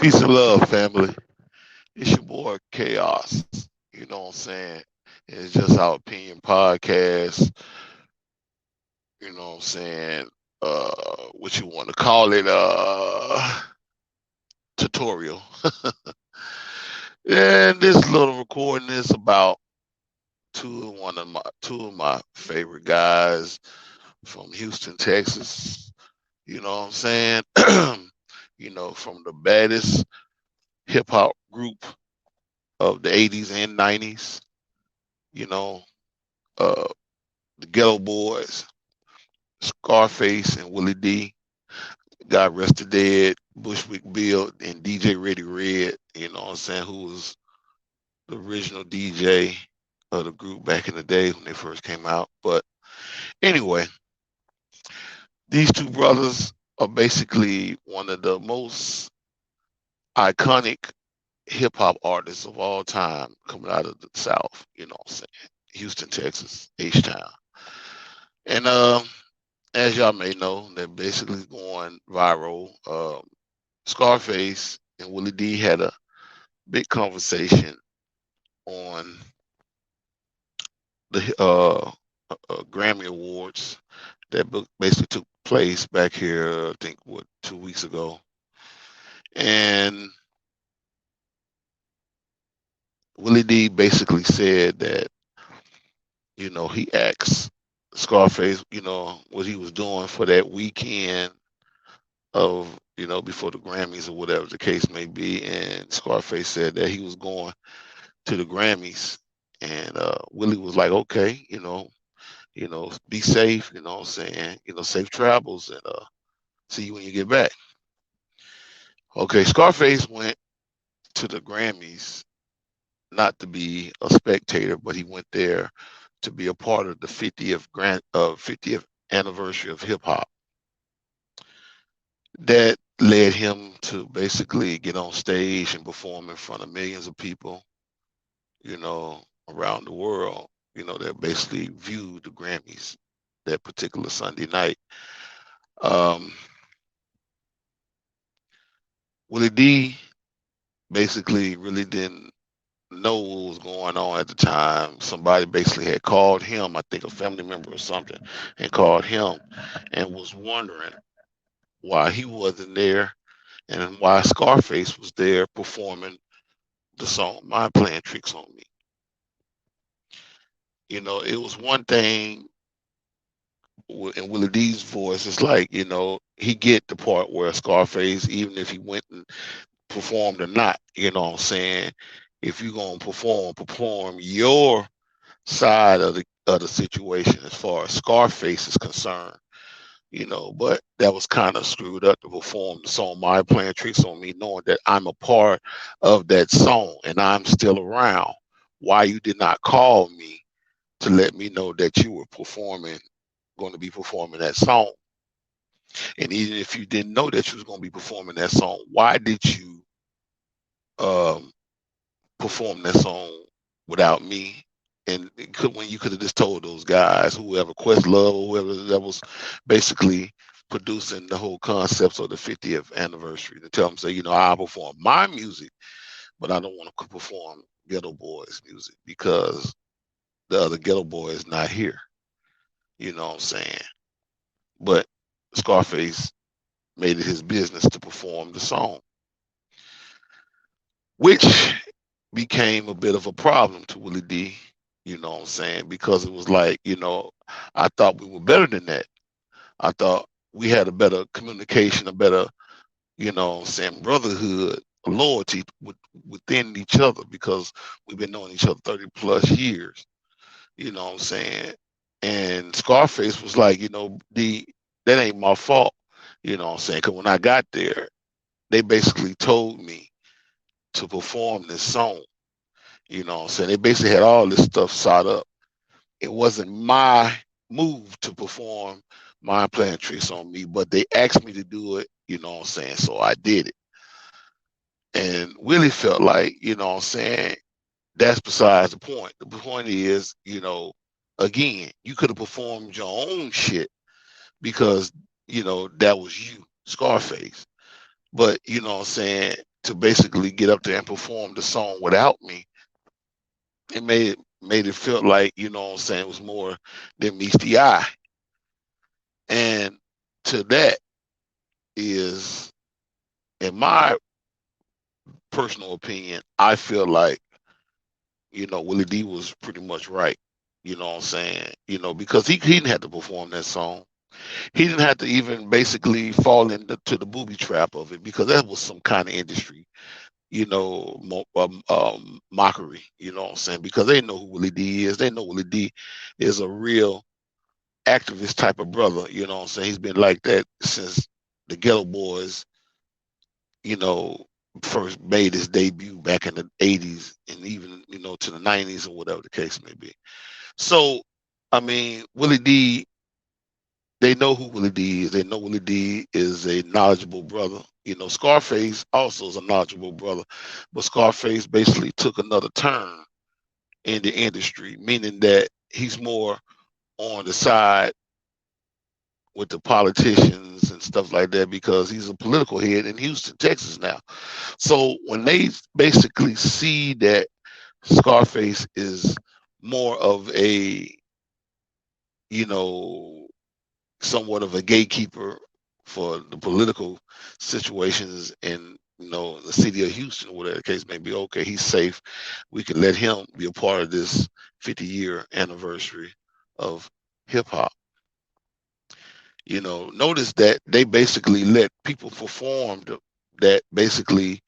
Peace and love, family. It's your boy Chaos. You know what I'm saying? It's just our opinion podcast. You know what I'm saying? What you want to call it? Tutorial. And this little recording is about two of my favorite guys from Houston, Texas. You know what I'm saying? From the baddest hip hop group of the 80s and 90s. You know, uh, the Ghetto Boys, Scarface and Willie D. God rest the dead, Bushwick Bill and DJ Ready Red, you know what I'm saying, who was the original DJ of the group back in the day when they first came out. But anyway, these two brothers are basically one of the most iconic hip hop artists of all time coming out of the South, you know what I'm saying? Houston, Texas, H Town. And as y'all may know, they're basically going viral. Scarface and Willie D had a big conversation on the Grammy Awards that basically took place back here, I think, 2 weeks ago. And Willie D basically said that, he asked Scarface, what he was doing for that weekend of, before the Grammys or whatever the case may be. And Scarface said that he was going to the Grammys. And Willie was like, okay, be safe, you know what I'm saying? Safe travels and see you when you get back. Okay, Scarface went to the Grammys not to be a spectator, but he went there to be a part of the 50th anniversary of hip hop. That led him to basically get on stage and perform in front of millions of people, around the world, that basically viewed the Grammys that particular Sunday night. Um, Willie D basically really didn't know what was going on at the time. Somebody basically had called him, I think a family member or something, and called him and was wondering why he wasn't there and why Scarface was there performing the song "Mind Playing Tricks on Me." It was one thing in Willie D's voice. It's like, he get the part where Scarface, even if he went and performed or not, you know what I'm saying? If you're gonna perform your side of the situation as far as Scarface is concerned, but that was kind of screwed up to perform the song "My Playing Tricks on Me," knowing that I'm a part of that song and I'm still around. Why you did not call me to let me know that you were going to be performing that song? And even if you didn't know that you was going to be performing that song, why did you um, perform that song without me? And when you could have just told those guys, whoever Questlove or whoever that was basically producing the whole concepts of the 50th anniversary, to tell them, say, I perform my music, but I don't want to perform Ghetto Boys music because the other Ghetto Boy is not here. You know what I'm saying? But Scarface made it his business to perform the song, which became a bit of a problem to Willie D. You know what I'm saying? Because it was like, I thought we were better than that. I thought we had a better communication, a better, what I'm saying, brotherhood, loyalty within each other because we've been knowing each other 30 plus years. You know what I'm saying? And Scarface was like, that ain't my fault. You know what I'm saying? Because when I got there, they basically told me to perform this song. You know what I'm saying? They basically had all this stuff set up. It wasn't my move to perform Mind Playing Tricks on Me, but they asked me to do it, you know what I'm saying? So I did it. And Willie felt like, what I'm saying, that's besides the point. The point is, again, you could have performed your own shit because, that was you, Scarface. But, you know what I'm saying, to basically get up there and perform the song without me, it made it feel like, you know what I'm saying, it was more than meets the eye. And to that is, in my personal opinion, I feel like, Willie D was pretty much right. You know what I'm saying? Because he didn't have to perform that song. He didn't have to even basically fall into the booby trap of it, because that was some kind of industry, mockery. You know what I'm saying? Because they know who Willie D is. They know Willie D is a real activist type of brother. You know what I'm saying? He's been like that since the Ghetto Boys, you know, first made his debut back in the 80s, and even, to the 90s, or whatever the case may be. So, I mean, Willie D, they know who Willie D is. They know Willie D is a knowledgeable brother. Scarface also is a knowledgeable brother, but Scarface basically took another turn in the industry, meaning that he's more on the side with the politicians and stuff like that, because he's a political head in Houston, Texas now. So when they basically see that Scarface is more of a, you know, somewhat of a gatekeeper for the political situations in, the city of Houston, whatever the case may be, okay, he's safe. We can let him be a part of this 50-year anniversary of hip hop. Notice that they basically let people perform that basically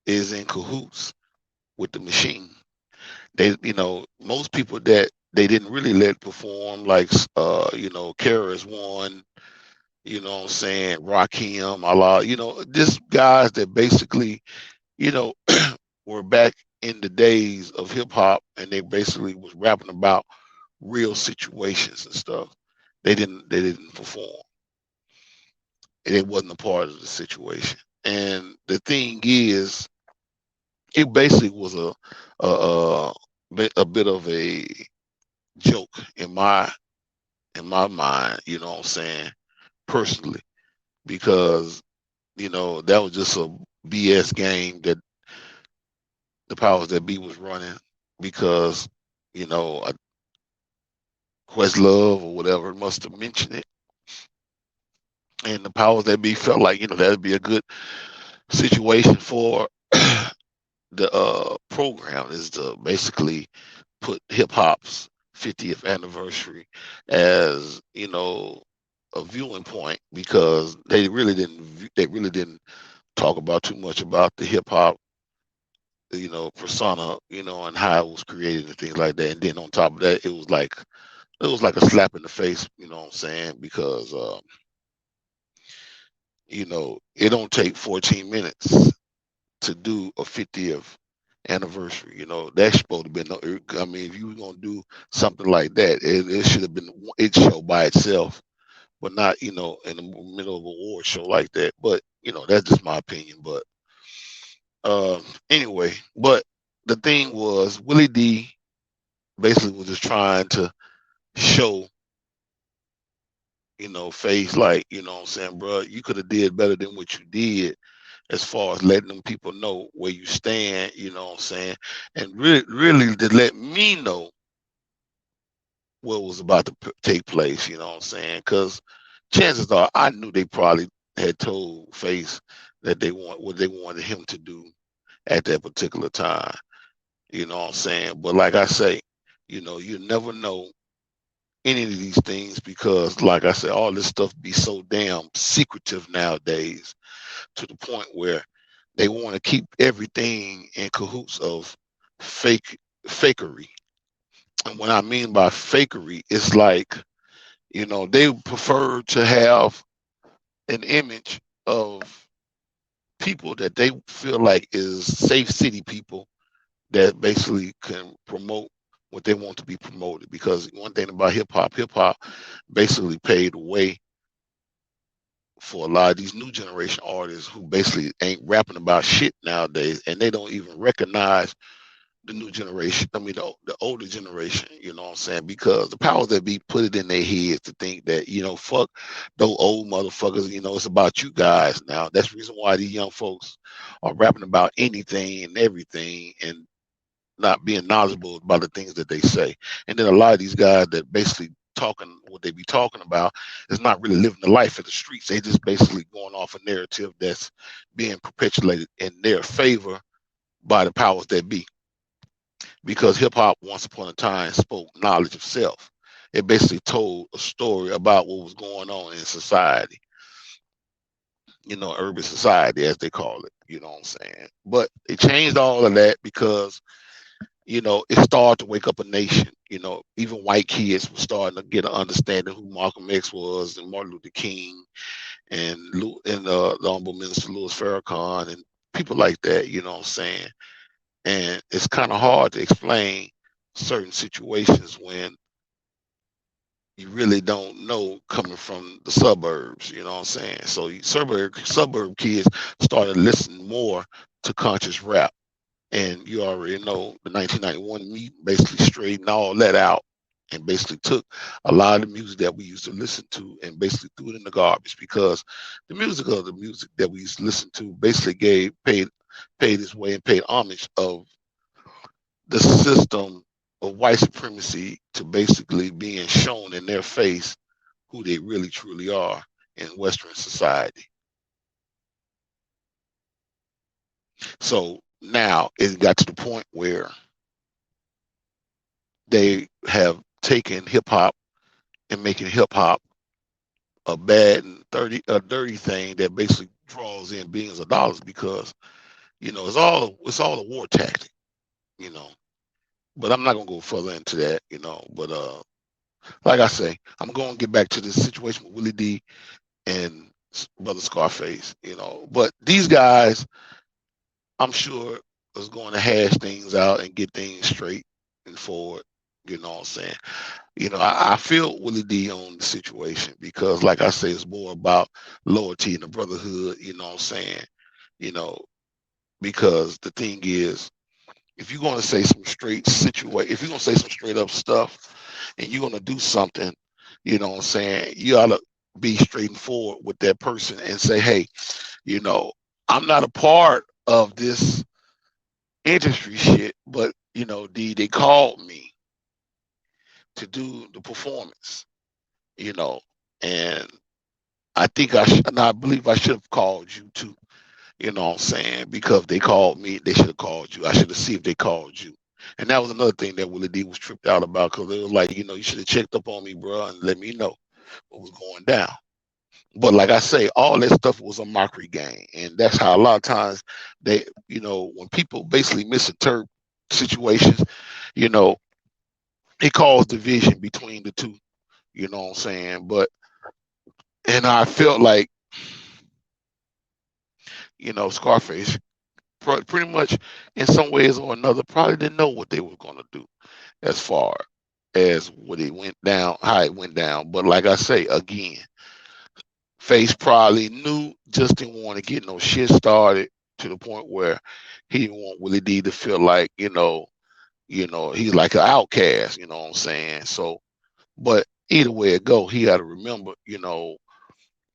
is in cahoots with the machine. They, most people that they didn't really let perform, like, Kara's one, you know what I'm saying, Rakim, Allah, just guys that basically, you know, were back in the days of hip hop, and they basically was rapping about real situations and stuff. They didn't perform. It wasn't a part of the situation. And the thing is, it basically was a bit of a joke in my mind, you know what I'm saying, personally, because that was just a BS game that the powers that be was running, because Questlove or whatever must have mentioned it, and the powers that be felt like that'd be a good situation for the program, is to basically put hip hop's 50th anniversary as a viewing point, because they really didn't talk about too much about the hip hop persona, and how it was created and things like that. And then on top of that, it was like a slap in the face, you know what I'm saying, because it don't take 14 minutes to do a 50th anniversary. That's supposed to be no. I mean, if you were gonna do something like that, it should have been its show by itself, but not in the middle of a award show like that. But that's just my opinion. But anyway, but the thing was, Willie D basically was just trying to show, face, like, what I'm saying, bro, you could have did better than what you did, as far as letting them people know where you stand, you know what I'm saying, and really to let me know what was about to take place, you know what I'm saying, because chances are I knew they probably had told Face that they want what they wanted him to do at that particular time, you know what I'm saying, but like I say, you never know any of these things, because like I said, all this stuff be so damn secretive nowadays, to the point where they want to keep everything in cahoots of fakery. And what I mean by fakery, it's like, they prefer to have an image of people that they feel like is safe city people, that basically can promote what they want to be promoted. Because one thing about hip hop basically paved the way for a lot of these new generation artists, who basically ain't rapping about shit nowadays, and they don't even recognize the new generation. I mean, the older generation. You know what I'm saying? Because the powers that be put it in their heads to think that fuck those old motherfuckers. It's about you guys now. That's the reason why these young folks are rapping about anything and everything and not being knowledgeable about the things that they say. And then a lot of these guys that basically talking what they be talking about is not really living the life of the streets. They just basically going off a narrative that's being perpetuated in their favor by the powers that be, because hip hop once upon a time spoke knowledge of self. It basically told a story about what was going on in society, urban society as they call it. You know what I'm saying? But they changed all of that because it started to wake up a nation. Even white kids were starting to get an understanding who Malcolm X was and Martin Luther King and the Honorable Minister Louis Farrakhan and people like that. You know what I'm saying? And it's kind of hard to explain certain situations when you really don't know coming from the suburbs. You know what I'm saying? So suburb kids started listening more to conscious rap. And you already know the 1991 meet basically straightened all that out and basically took a lot of the music that we used to listen to and basically threw it in the garbage, because the music that we used to listen to basically paid its way and paid homage of the system of white supremacy to basically being shown in their face who they really truly are in Western society. So now it got to the point where they have taken hip hop and making hip hop a bad and dirty thing that basically draws in billions of dollars, because it's all a war tactic, you know. But I'm not gonna go further into that, But like I say, I'm gonna get back to this situation with Willie D and Brother Scarface, But these guys, I'm sure, is going to hash things out and get things straight and forward. You know what I'm saying? I feel Willie D on the situation because, like I say, it's more about loyalty and the brotherhood. You know what I'm saying? You know, because the thing is, if you're going to say some if you're going to say some straight up stuff, and you're going to do something, you know what I'm saying? You ought to be straightforward with that person and say, hey, you know, I'm not a part of this industry shit, but D, they called me to do the performance, you know, and and I believe I should have called you too. You know what I'm saying? Because they called me, they should have called you. I should have seen if they called you. And that was another thing that Willie D was tripped out about, because it was like, you should have checked up on me, bro, and let me know what was going down. But like I say, all that stuff was a mockery game. And that's how a lot of times when people basically misinterpret situations, you know, it caused division between the two. You know what I'm saying? And I felt like, Scarface pretty much in some ways or another probably didn't know what they were going to do as far as what it went down, how it went down. But like I say again, Face probably knew, just didn't want to get no shit started to the point where he didn't want Willie D to feel like, he's like an outcast, you know what I'm saying? So, but either way it go, he got to remember,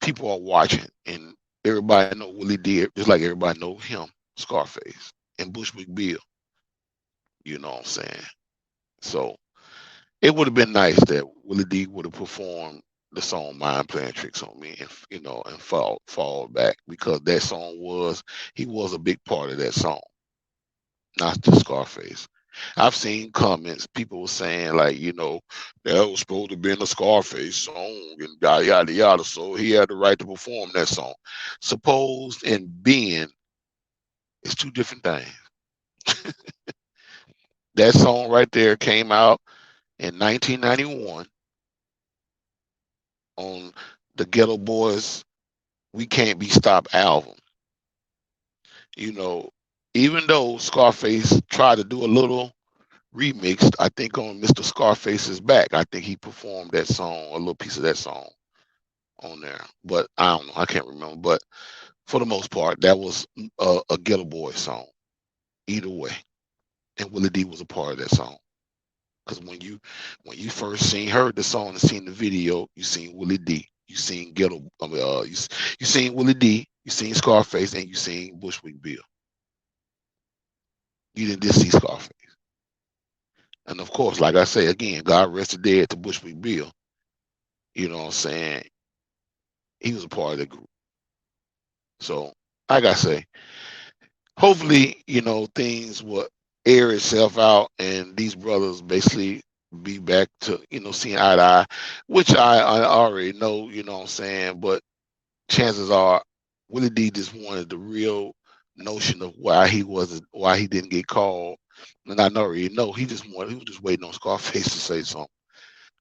people are watching, and everybody know Willie D just like everybody know him, Scarface, and Bushwick Bill. You know what I'm saying? So it would have been nice that Willie D would have performed the song "Mind Playing Tricks on Me" and and fall back, because that song he was a big part of that song, not just Scarface. I've seen comments, people were saying like, that was supposed to be in a Scarface song and yada yada yada, so he had the right to perform that song. Supposed and being is two different things. That song right there came out in 1991 on the Ghetto Boys "We Can't Be Stopped" album. You know, even though Scarface tried to do a little remix, I think on Mr. Scarface's Back, I think he performed that song, a little piece of that song on there. But I don't know, I can't remember. But for the most part, that was a Ghetto Boy song. Either way. and Willie D was a part of that song. Because when you first heard the song and seen the video, you seen Willie D, you seen Ghetto, you seen Willie D, you seen Scarface, and you seen Bushwick Bill. You didn't just see Scarface. And of course, like I say again, God rest the dead to Bushwick Bill. You know what I'm saying? He was a part of the group. So, like I say, hopefully, things will air itself out and these brothers basically be back to, seeing eye to eye, which I already know, you know what I'm saying? But chances are Willie D just wanted the real notion of why he didn't get called. And I already know he was just waiting on Scarface to say something,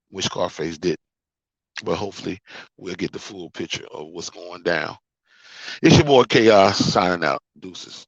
which Scarface did. But hopefully we'll get the full picture of what's going down. It's your boy Chaos signing out. Deuces.